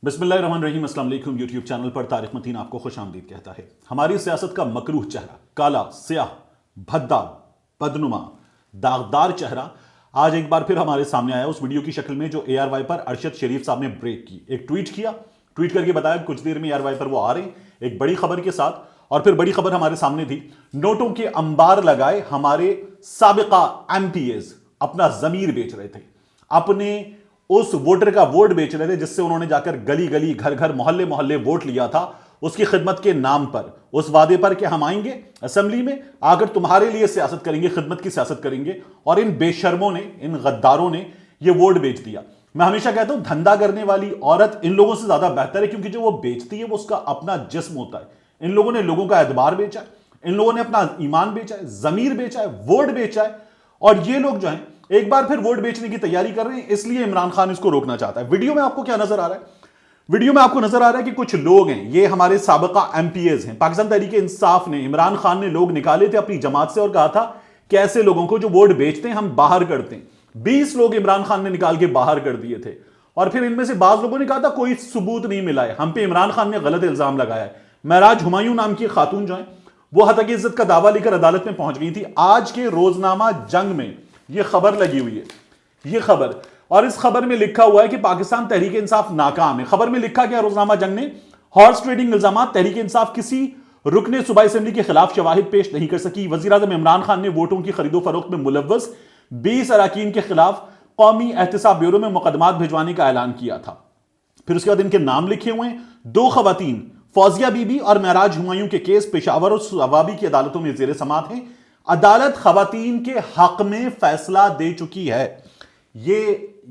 बिस्मिल्लाहिर्रहमानिर्रहीम, अस्सलाम वालेकुम। यूट्यूब चैनल पर तारिक मतीन आपको खुश आमदीद कहता है। हमारी सियासत का मकरूह चेहरा, काला, स्याह, भद्दा, बदनुमा, दागदार चेहरा आज एक बार फिर हमारे सामने आया उस वीडियो की शक्ल में जो ARY पर अरशद शरीफ साहब ने ब्रेक की। एक ट्वीट किया, ट्वीट करके बताया कुछ देर में ARY पर वो आ रहे हैं एक बड़ी खबर के साथ। और फिर बड़ी खबर हमारे सामने थी, नोटों के अंबार लगाए हमारे साबिका MPs अपना जमीर बेच रहे थे, अपने उस वोटर का वोट बेच रहे थे जिससे उन्होंने जाकर गली गली, घर घर, मोहल्ले मोहल्ले वोट लिया था, उसकी खिदमत के नाम पर, उस वादे पर कि हम आएंगे असेंबली में, आकर तुम्हारे लिए सियासत करेंगे, खिदमत की सियासत करेंगे। और इन बेशर्मों ने, इन गद्दारों ने ये वोट बेच दिया। मैं हमेशा कहता हूं धंधा करने वाली औरत इन लोगों से ज्यादा बेहतर है, क्योंकि जो वो बेचती है वो उसका अपना जिस्म होता है। इन लोगों ने लोगों का एतबार बेचा है, इन लोगों ने अपना ईमान बेचा है, जमीर बेचा है, वोट बेचा है। और ये लोग जो हैं एक बार फिर वोट बेचने की तैयारी कर रहे हैं, इसलिए इमरान खान इसको रोकना चाहता है। वीडियो में आपको क्या नजर आ रहा है? वीडियो में आपको नजर आ रहा है कि कुछ लोग हैं, ये हमारे साबिका MPs हैं। पाकिस्तान तहरीक इंसाफ ने, इमरान खान ने लोग निकाले थे अपनी जमात से और कहा था कि ऐसे लोगों को जो वोट बेचते हैं हम बाहर करते हैं। 20 लोग इमरान खान ने निकाल के बाहर कर दिए थे। और फिर इनमें से बाज लोगों ने कहा था कोई सबूत नहीं मिला है, हम पे इमरान खान ने गलत इल्जाम लगाया है। महराज हुमायूं नाम की खातून जो है वो हत्या की इज्जत का दावा लेकर अदालत में पहुंच गई थी। आज के रोजनामा जंग में यह खबर लगी हुई है, ये खबर, और इस खबर में लिखा हुआ है कि पाकिस्तान तहरीक इंसाफ नाकाम है। खबर में लिखा क्या रोजनामा जंग ने? हॉर्स ट्रेडिंग इल्जाम, तहरीक इंसाफ किसी रुकने सूबाई असेंबली के खिलाफ शवाहिद पेश नहीं कर सकी। वजीर आजम इमरान खान ने वोटों की खरीदो फरोख्त में मुलव्वस 20 अरकान के खिलाफ कौमी एहतसाब ब्यूरो में मुकदमात भिजवाने का ऐलान किया था। फिर उसके बाद इनके नाम लिखे हुए हैं। 2 खवातीन, फौजिया बीबी और महराज हुमायूं के केस पेशावर और सवाबी की अदालतों में जेर समात हैं। अदालत खवातीन के हक में फैसला दे चुकी है। ये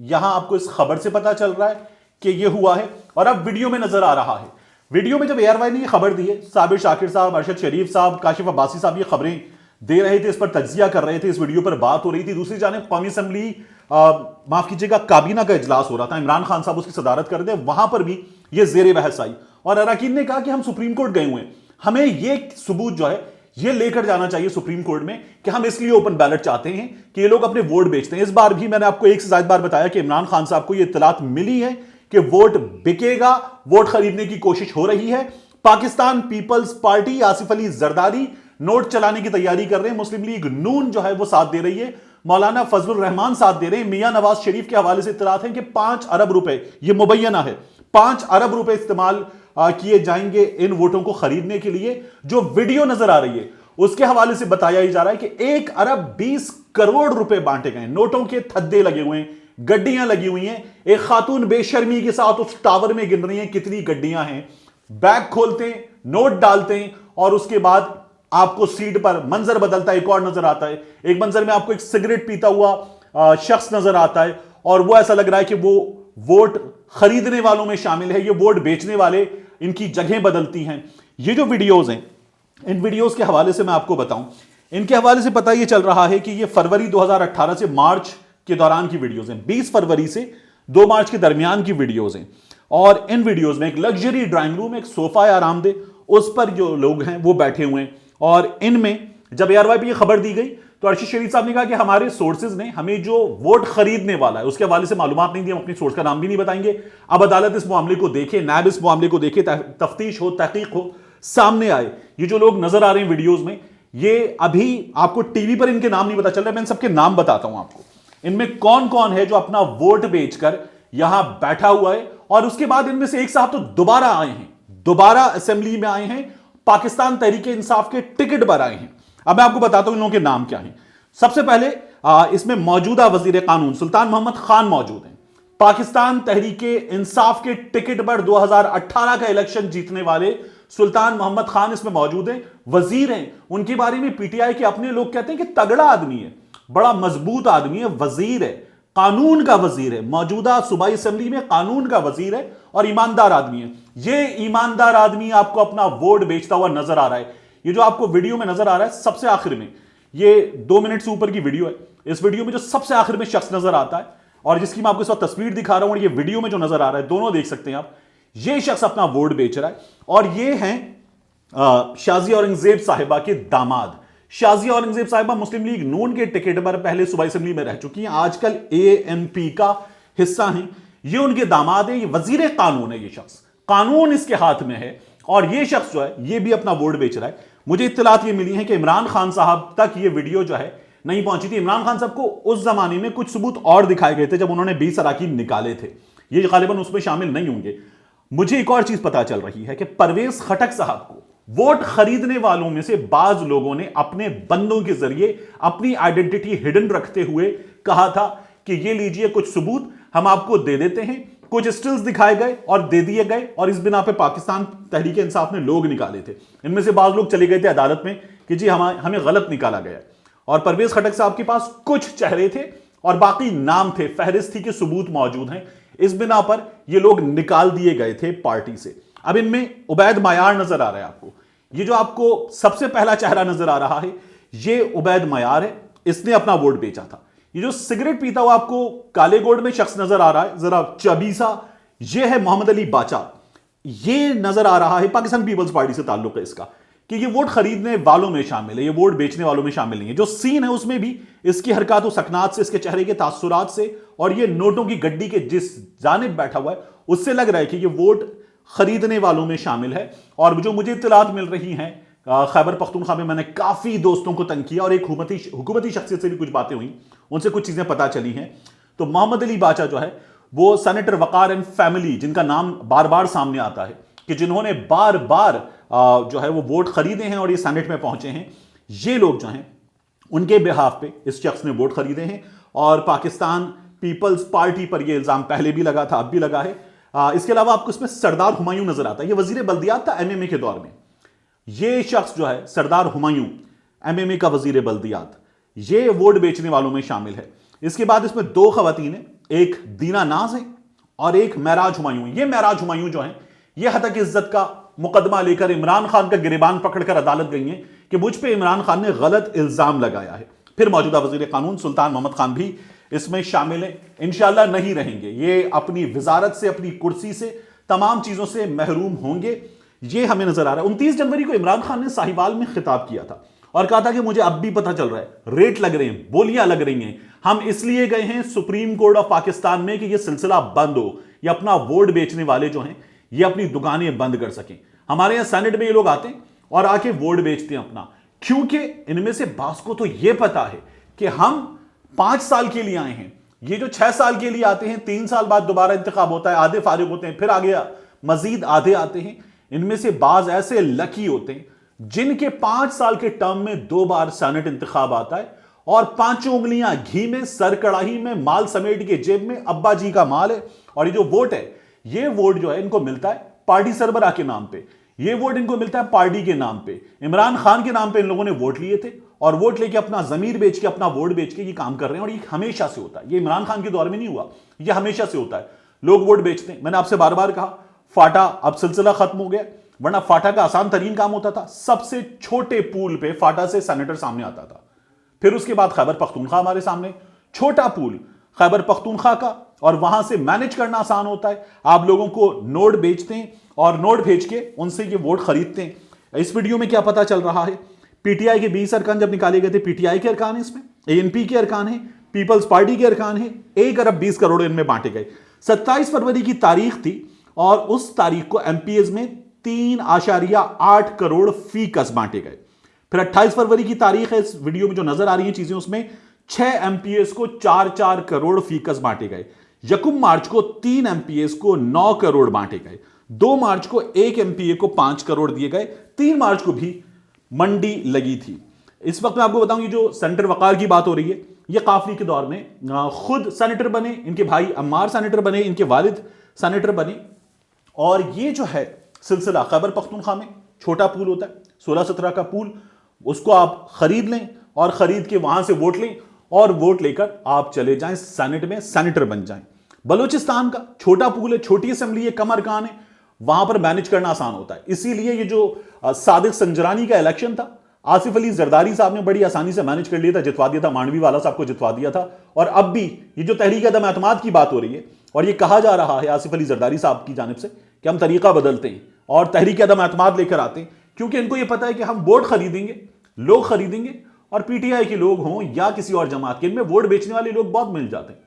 यहां आपको इस खबर से पता चल रहा है कि यह हुआ है, और अब वीडियो में नजर आ रहा है। वीडियो में जब ARY ने यह खबर दी है, साबिर शाकिर साहब, अरशद शरीफ साहब, काशिफ अब्बासी साहब ये खबरें दे रहे थे, इस पर तज्जिया कर रहे थे, इस वीडियो पर बात हो रही थी। दूसरी जानिब कौमी असेंबली, माफ कीजिएगा, काबीना का इजलास हो रहा था, इमरान खान साहब उसकी सदारत कर रहे थे, वहां पर भी यह जेर बहस आई। और अरकान ने कहा कि हम सुप्रीम कोर्ट गए हुए हैं, हमें यह सबूत जो है ये लेकर जाना चाहिए सुप्रीम कोर्ट में कि हम इसलिए ओपन बैलेट चाहते हैं कि ये लोग अपने वोट बेचते हैं। इस बार भी मैंने आपको एक से ज्यादा बार बताया कि इमरान खान साहब को ये इत्तलात मिली है कि वोट बिकेगा, वोट खरीदने की कोशिश हो रही है। Pakistan Peoples Party, Asif Ali Zardari note चलाने की तैयारी कर रहे हैं। मुस्लिम लीग नून जो है वो साथ दे रही है, मौलाना फजलुर रहमान साथ दे रहे हैं। मियां नवाज शरीफ के हवाले से इत्तलात हैं कि 5 अरब रुपए, ये मुबैना है, 5 अरब रुपए इस्तेमाल किए जाएंगे इन वोटों को खरीदने के लिए। जो वीडियो नजर आ रही है उसके हवाले से बताया ही जा रहा है कि 1 अरब 20 करोड़ रुपए बांटे गए। नोटों के थद्दे लगे हुए हैं, गड्डियां लगी हुई हैं। एक खातून बेशर्मी के साथ उस टावर में गिन रही हैं कितनी गड्डियां हैं। बैग खोलते हैं, नोट डालते हैं, और उसके बाद आपको सीट पर मंजर बदलता है, एक और नजर आता है। एक मंजर में आपको एक सिगरेट पीता हुआ शख्स नजर आता है, और वो ऐसा लग रहा है कि वो वोट खरीदने वालों में शामिल है। ये वोट बेचने वाले इनकी जगह बदलती हैं। ये जो वीडियोज हैं, इन वीडियोस के हवाले से मैं आपको बताऊं, इनके हवाले से पता यह चल रहा है कि ये फरवरी 2018 से मार्च के दौरान की वीडियोस हैं। 20 फरवरी से 2 मार्च के दरमियान की वीडियोस हैं। और इन वीडियोस में एक लग्जरी ड्राइंग रूम, एक सोफा है आरामदेह, उस पर जो लोग हैं वो बैठे हुए हैं। और इनमें जब ARY पे ये खबर दी गई तो अरशद शरीफ साहब ने कहा कि हमारे सोर्सेज ने हमें जो वोट खरीदने वाला है उसके हवाले से मालूमात नहीं दी, हम अपनी सोर्स का नाम भी नहीं बताएंगे। अब अदालत इस मामले को देखे, नैब इस मामले को देखे, तफ्तीश हो, तहकीक हो, सामने आए। ये जो लोग नजर आ रहे हैं वीडियोस में, ये अभी आपको टीवी पर इनके नाम नहीं पता चल रहा, मैं इन सबके नाम बताता हूं आपको। इनमें कौन कौन है जो अपना वोट बेचकर यहां बैठा हुआ है। और उसके बाद इनमें से एक साहब तो दोबारा आए हैं, दोबारा असेंबली में आए हैं, पाकिस्तान तहरीक इंसाफ के टिकट पर आए हैं। अब मैं आपको बताता हूं इन लोगों के नाम क्या हैं। सबसे पहले इसमें मौजूदा वजीर कानून सुल्तान मोहम्मद खान मौजूद हैं। पाकिस्तान तहरीक इंसाफ के टिकट पर 2018 का इलेक्शन जीतने वाले सुल्तान मोहम्मद खान इसमें मौजूद हैं, वजीर हैं। उनके बारे में PTI के अपने लोग कहते हैं कि तगड़ा आदमी है, बड़ा मजबूत आदमी है, वजीर है, कानून का वजीर है, मौजूदा सूबाई असेंबली में कानून का वजीर है और ईमानदार आदमी है। ये ईमानदार आदमी आपको अपना वोट बेचता हुआ नजर आ रहा है। ये जो आपको वीडियो में नजर आ रहा है सबसे आखिर में, ये 2 मिनट से ऊपर की वीडियो है। इस वीडियो में जो सबसे आखिर में शख्स नजर आता है और जिसकी मैं आपको इस वक्त तस्वीर दिखा रहा हूं, और ये वीडियो में जो नजर आ रहा है, दोनों देख सकते हैं आप, ये शख्स अपना वोट बेच रहा है। और ये हैं शाजिया औरंगजेब साहिबा के दामाद। शाजिया औरंगजेब साहिबा मुस्लिम लीग नून के टिकट पर पहले सूबाई असेंबली में रह चुकी हैं, आजकल AMP का हिस्सा हैं। ये उनके दामाद है, ये वजीर कानून है, ये शख्स कानून इसके हाथ में है और ये शख्स जो है ये भी अपना वोट बेच रहा है। मुझे इत्तलात ये मिली है कि इमरान खान साहब तक ये वीडियो जो है नहीं पहुंची थी। इमरान खान साहब को उस जमाने में कुछ सबूत और दिखाए गए थे जब उन्होंने 20 अराकीन निकाले थे, ये गालिबन उसमें शामिल नहीं होंगे। मुझे एक और चीज पता चल रही है कि परवेज खटक साहब को वोट खरीदने वालों में से बाज लोगों ने अपने बंदों के जरिए अपनी आइडेंटिटी हिडन रखते हुए कहा था कि ये लीजिए कुछ सबूत हम आपको दे देते हैं। कुछ स्टिल्स दिखाए गए और दे दिए गए और इस बिना पे पाकिस्तान तहरीक इंसाफ ने लोग निकाले थे। इनमें से बाज लोग चले गए थे अदालत में कि जी हमें गलत निकाला गया और परवेज खटक साहब के पास कुछ चेहरे थे और बाकी नाम थे, फहरिस्त थी कि सबूत मौजूद हैं। इस बिना पर ये लोग निकाल दिए गए थे पार्टी से। अब इनमें उबैद मयार नजर आ रहा है आपको, ये जो आपको सबसे पहला चेहरा नजर आ रहा है ये उबैद मयार है, इसने अपना वोट बेचा था। ये जो सिगरेट पीता हुआ आपको काले गोल्ड में शख्स नजर आ रहा है, जरा चबी सा, ये है मोहम्मद अली बाचा। ये नजर आ रहा है पाकिस्तान पीपल्स पार्टी से ताल्लुक है इसका कि ये वोट खरीदने वालों में शामिल है, ये वोट बेचने वालों में शामिल नहीं है। जो सीन है उसमें भी इसकी हरकत व सकनात से, इसके चेहरे के तासुरात से और ये नोटों की गड्डी के जिस जानिब बैठा हुआ है उससे लग रहा है कि ये वोट खरीदने वालों में शामिल है। और जो मुझे इत्तलात मिल रही हैं, खैबर पख्तूनख्वा में मैंने काफी दोस्तों को तंग किया और एक हुकूमती शख्सियत से भी कुछ बातें हुई, उनसे कुछ चीजें पता चली हैं। तो मोहम्मद अली बाचा जो है वो सेनेटर वकार एंड फैमिली, जिनका नाम बार बार सामने आता है कि जिन्होंने बार बार जो है वो वोट खरीदे हैं और ये सेनेट में पहुंचे हैं, ये लोग जो हैं उनके बिहाफ पे इस शख्स ने वोट खरीदे हैं। और पाकिस्तान पीपल्स पार्टी पर यह इल्जाम पहले भी लगा था, अब भी लगा है। इसके अलावा आपको इसमें सरदार हुमायूं नजर आता है, ये वजीर बल्दियात था एमएमए के दौर में। ये शख्स जो है सरदार हुमायूं, एमएमए का वजीर बल्दियात, ये वोट बेचने वालों में शामिल है। इसके बाद इसमें दो खवातीन हैं, एक दीना नाज है और एक महराज हुमायूं। ये महराज हुमायूं जो है ये हतक इज्जत का मुकदमा लेकर इमरान खान का गिरबान पकड़कर अदालत गई हैं कि मुझ पे इमरान खान ने गलत इल्जाम लगाया है। फिर मौजूदा वजीर कानून सुल्तान मोहम्मद खान भी इसमें शामिल है, इंशाल्लाह नहीं रहेंगे। ये अपनी वजारत से, अपनी कुर्सी से, तमाम चीजों से महरूम होंगे, ये हमें नजर आ रहा है। 29 जनवरी को इमरान खान ने साहिवाल में खिताब किया था और कहा था कि मुझे अब भी पता चल रहा है, रेट लग रहे हैं, बोलियां लग रही हैं, हम इसलिए गए हैं सुप्रीम कोर्ट ऑफ पाकिस्तान में कि यह सिलसिला बंद हो, ये अपना वोट बेचने वाले जो हैं ये अपनी दुकानें बंद कर सकें। हमारे यहां सेनेट में ये लोग आते हैं और आके वोट बेचते हैं अपना, क्योंकि इनमें से बास को तो यह पता है कि हम 5 साल के लिए आए हैं, ये जो 6 साल के लिए आते हैं, 3 साल बाद दोबारा इंतखाब होता है, आधे फारिग होते हैं, फिर आगे मजीद आधे आते हैं। इनमें से बाज ऐसे लकी होते हैं जिनके 5 साल के टर्म में 2 बार सेनेट इंतखाब आता है और 5 उंगलियां घी में, सर कड़ाही में, माल समेट के जेब में, अब्बा जी का माल है। और ये जो वोट है, ये वोट जो है इनको मिलता है पार्टी सरबराह के नाम पे, ये वोट इनको मिलता है पार्टी के नाम पे। इमरान खान के नाम पे इन लोगों ने वोट लिए थे और वोट लेके अपना जमीर बेच के, अपना वोट बेच के ये काम कर रहे हैं। और ये हमेशा से होता है, ये इमरान खान के दौर में नहीं हुआ, ये हमेशा से होता है। लोग वोट बेचते हैं। मैंने आपसे बार बार कहा फाटा अब सिलसिला खत्म हो गया, वरना फाटा का आसान तरीन काम होता था, सबसे छोटे पूल पे फाटा से सेनेटर सामने आता था। फिर उसके बाद खैबर पख्तूनख्वा हमारे सामने, छोटा पूल खैबर पख्तूनख्वा का, और वहां से मैनेज करना आसान होता है। आप लोगों को नोट बेचते हैं और नोट भेज के उनसे ये वोट खरीदते हैं। इस वीडियो में क्या पता चल रहा है, पीटीआई के 20 अरकान जब निकाले गए थे, पीटीआई के अरकान है, इसमें एएनपी के अरकान है, पीपल्स पार्टी के अरकान है, 1 अरब 20 करोड़ इनमें बांटे गए। 27 फरवरी की तारीख थी और उस तारीख को एमपीएस में 3.8 करोड़ फीकस बांटे गए। फिर 28 फरवरी की तारीख है, इस वीडियो में जो नजर आ रही है चीजें, उसमें 6 एमपीएस को 4-4 करोड़ फीकस बांटे गए। यकुम मार्च को 3 एमपीएस को 9 करोड़ बांटे गए। 2 मार्च को 1 एमपीए को 5 करोड़ दिए गए। 3 मार्च को भी मंडी लगी थी। इस वक्त मैं आपको बताऊं, ये जो सेनेटर वकार की बात हो रही है, ये काफली के दौर में खुद सेनेटर बने, इनके भाई अम्मार सेनेटर बने, इनके वालिद सेनेटर बने। और ये जो है सिलसिला खैबर पख्तूनख्वा में छोटा पूल होता है, 16-17 का पूल, उसको आप खरीद लें और खरीद के वहां से वोट लें और वोट लेकर आप चले जाएं सेनेट में, सेनेटर बन जाएं। बलूचिस्तान का छोटा पूल है, छोटी असेंबली है, कम अरकान है, वहां पर मैनेज करना आसान होता है। इसीलिए ये जो सादिक संजरानी का इलेक्शन था, आसिफ अली जरदारी साहब ने बड़ी आसानी से मैनेज कर लिया था, जितवा दिया था, मांडवी वाला साहब को जितवा दिया था। और अब भी ये जो तहरीक अदम एतमाद की बात हो रही है और ये कहा जा रहा है आसिफ अली जरदारी साहब की जानिब से कि हम तरीका बदलते हैं और तहरीक अदम एतमाद लेकर आते हैं, क्योंकि इनको ये पता है कि हम वोट खरीदेंगे, लोग खरीदेंगे, और पीटीआई के लोग हों या किसी और जमात के, इनमें वोट बेचने वाले लोग बहुत मिल जाते हैं।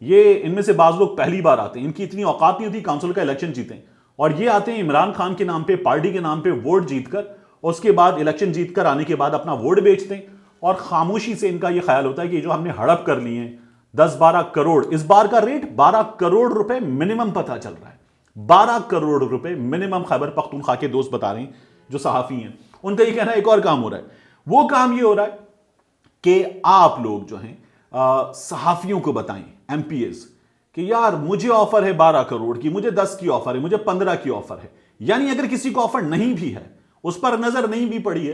ये इनमें से बाज लोग पहली बार आते हैं, इनकी इतनी औकात नहीं होती काउंसिल का इलेक्शन जीतें, और ये आते हैं इमरान खान के नाम पे, पार्टी के नाम पे वोट जीतकर, और उसके बाद इलेक्शन जीतकर आने के बाद अपना वोट बेचते हैं। और खामोशी से इनका ये ख्याल होता है कि जो हमने हड़प कर लिए हैं 10-12 करोड़, इस बार का रेट 12 करोड़ रुपए मिनिमम पता चल रहा है, 12 करोड़ रुपए मिनिमम खैबर पख्तूनख्वा के दोस्त बता रहे हैं जो सहाफी हैं। उनका ये कहना है एक और काम हो रहा है, वो काम ये हो रहा है कि आप लोग जो हैं सहाफियों को बताएं, एमपीएस, कि यार मुझे ऑफर है 12 करोड़ की, मुझे 10 की ऑफर है, मुझे 15 की ऑफर है। यानी अगर किसी को ऑफर नहीं भी है, उस पर नजर नहीं भी पड़ी है,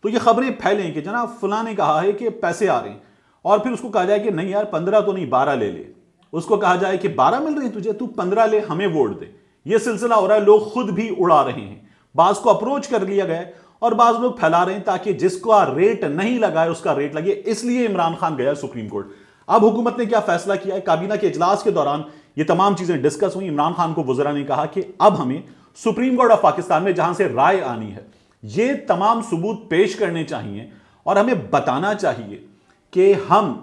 तो ये खबरें फैलें कि जनाब फलां ने कहा है कि पैसे आ रहे हैं, और फिर उसको कहा जाए कि नहीं यार 15 तो नहीं 12 ले ले, उसको कहा जाए कि 12 मिल रहे हैं तुझे, तू 15 ले, हमें वोट दे। ये सिलसिला हो रहा है, लोग खुद भी उड़ा रहे हैं, बाज को अप्रोच कर लिया गया है और बाज लोग फैला रहे हैं ताकि जिसका रेट नहीं लगा है उसका रेट लगे। इसलिए इमरान खान गया सुप्रीम कोर्ट। अब हुकूमत ने क्या फैसला किया है, काबीना के इजलास के दौरान ये तमाम चीजें डिस्कस हुई। इमरान खान को वज़रा ने कहा कि अब हमें सुप्रीम कोर्ट ऑफ पाकिस्तान में जहां से राय आनी है, ये तमाम सबूत पेश करने चाहिए और हमें बताना चाहिए कि हम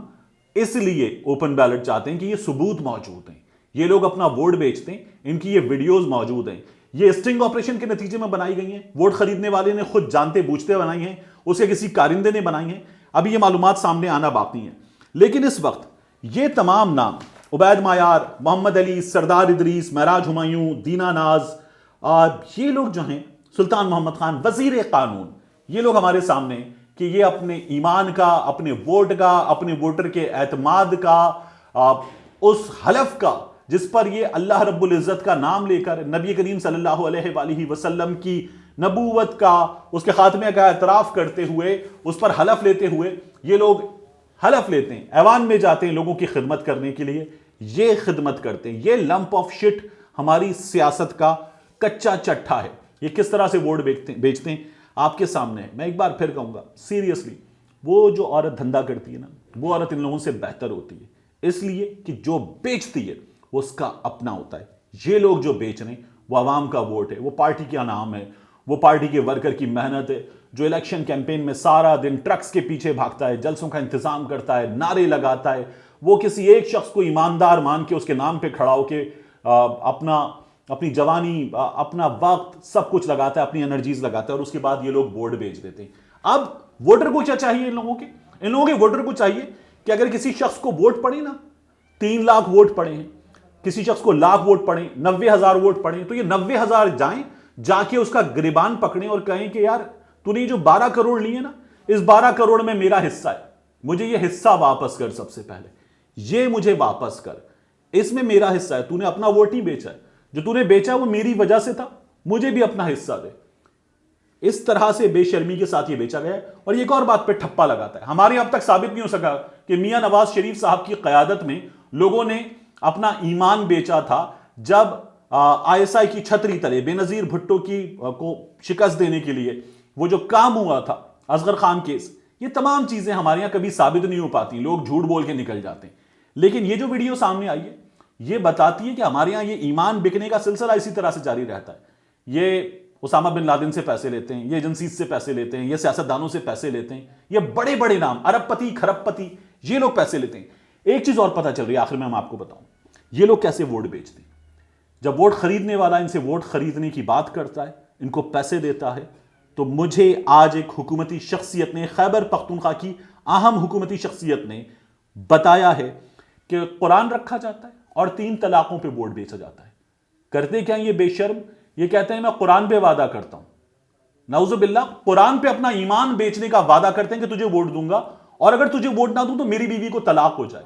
इसलिए ओपन बैलेट चाहते हैं कि ये सबूत मौजूद हैं, ये लोग अपना वोट बेचते हैं, इनकी ये वीडियोस मौजूद हैं, ये स्टिंग ऑपरेशन के नतीजे में बनाई गई हैं, वोट खरीदने वाले ने खुद जानते बूझते बनाई हैं, उसे किसी कारिंदे ने बनाई हैं। अभी ये मालूमात सामने आना बाकी है, लेकिन इस वक्त ये तमाम नाम उबैद मायार, मोहम्मद अली, सरदार इदरीस, महराज हुमायूं, दीना नाज, ये लोग जो हैं, सुल्तान मोहम्मद खान, वजीर कानून, ये लोग हमारे सामने कि ये अपने ईमान का, अपने वोट का, अपने वोटर के एतमाद का, उस हलफ का जिस पर ये अल्लाह रब्बुल इज़्ज़त का नाम लेकर नबी करीम सल्लल्लाहु अलैहि वसल्लम की नबूवत का, उसके खात्मे का एतराफ़ करते हुए, उस पर हलफ लेते हुए ये लोग हलफ लेते हैं, ऐवान में जाते हैं लोगों की खिदमत करने के लिए, ये खिदमत करते हैं। ये लंप ऑफ शिट हमारी सियासत का कच्चा चट्टा है। ये किस तरह से वोट बेचते हैं आपके सामने है। मैं एक बार फिर कहूंगा, सीरियसली, वो जो औरत धंधा करती है ना, वो औरत इन लोगों से बेहतर होती है, इसलिए कि जो बेचती है वो उसका अपना होता है। ये लोग जो बेच रहे हैं वो आवाम का वोट है, वो पार्टी का नाम है, वो पार्टी के वर्कर की मेहनत है, जो इलेक्शन कैंपेन में सारा दिन ट्रक्स के पीछे भागता है, जलसों का इंतजाम करता है, नारे लगाता है, वो किसी एक शख्स को ईमानदार मान के उसके नाम पे खड़ा होके अपनी जवानी, अपना वक्त, सब कुछ लगाता है, अपनी एनर्जीज लगाता है, और उसके बाद ये लोग वोट बेच देते हैं। अब वोटर को क्या चाहिए, इन लोगों के वोटर को चाहिए कि अगर किसी शख्स को वोट पड़े ना, 3 लाख वोट पड़े हैं, किसी शख्स को लाख वोट पड़े, 90,000 वोट पड़े, तो ये 90,000 जाके उसका गिरबान पकड़ें और कहें कि यार तूने जो 12 करोड़ लिए ना, इस 12 करोड़ में मेरा हिस्सा है, मुझे ये हिस्सा वापस कर, सबसे पहले ये मुझे वापस कर, इसमें मेरा हिस्सा है, तूने अपना वोट ही बेचा है, जो तूने बेचा वो मेरी वजह से था, मुझे भी अपना हिस्सा दे। इस तरह से बेशर्मी के साथ ये बेचा गया है। और एक और बात पे ठप्पा लगाता है, हमारे अब तक साबित नहीं हो सका कि मियां नवाज शरीफ साहब की कयादत में लोगों ने अपना ईमान बेचा था, जब आईएसआई की छतरी तले बेनजीर भुट्टो को शिकस्त देने के लिए वो जो काम हुआ था, असगर खान केस, ये तमाम चीजें हमारे यहां कभी साबित नहीं हो पाती, लोग झूठ बोल के निकल जाते हैं। लेकिन ये जो वीडियो सामने आई है, ये बताती है कि हमारे यहां ये ईमान बिकने का सिलसिला इसी तरह से जारी रहता है। ये उसामा बिन लादेन से पैसे लेते हैं, ये एजेंसीज से पैसे लेते हैं, ये सियासतदानों से पैसे लेते हैं, ये बड़े बड़े नाम, अरबपति, खरबपति, ये लोग पैसे लेते हैं। एक चीज और पता चल रही है, आखिर में मैं आपको बताऊं, ये लोग कैसे वोट बेचते हैं। जब वोट खरीदने वाला इनसे वोट खरीदने की बात करता है, इनको पैसे देता है, तो मुझे आज एक हुकूमती शख्सियत ने, खैबर पख्तूनख्वा की अहम हुकूमती शख्सियत ने बताया है कि कुरान रखा जाता है और 3 तलाकों पे वोट बेचा जाता है। करते क्या ये बेशर्म, ये कहते हैं मैं कुरान पे वादा करता हूं, नाउजुबिल्लाह, कुरान पे अपना ईमान बेचने का वादा करते हैं कि तुझे वोट दूंगा, और अगर तुझे वोट ना दूं तो मेरी बीवी को तलाक हो जाए।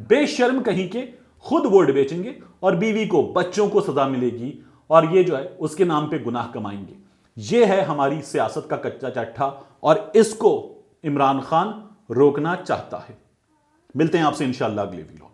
बेशर्म कहीं के, खुद वोट बेचेंगे और बीवी को, बच्चों को सजा मिलेगी, और ये जो है उसके नाम पे गुनाह कमाएंगे। ये है हमारी सियासत का कच्चा चट्टा, और इसको इमरान खान रोकना चाहता है। मिलते हैं आपसे इंशाअल्लाह अगले वीडियो।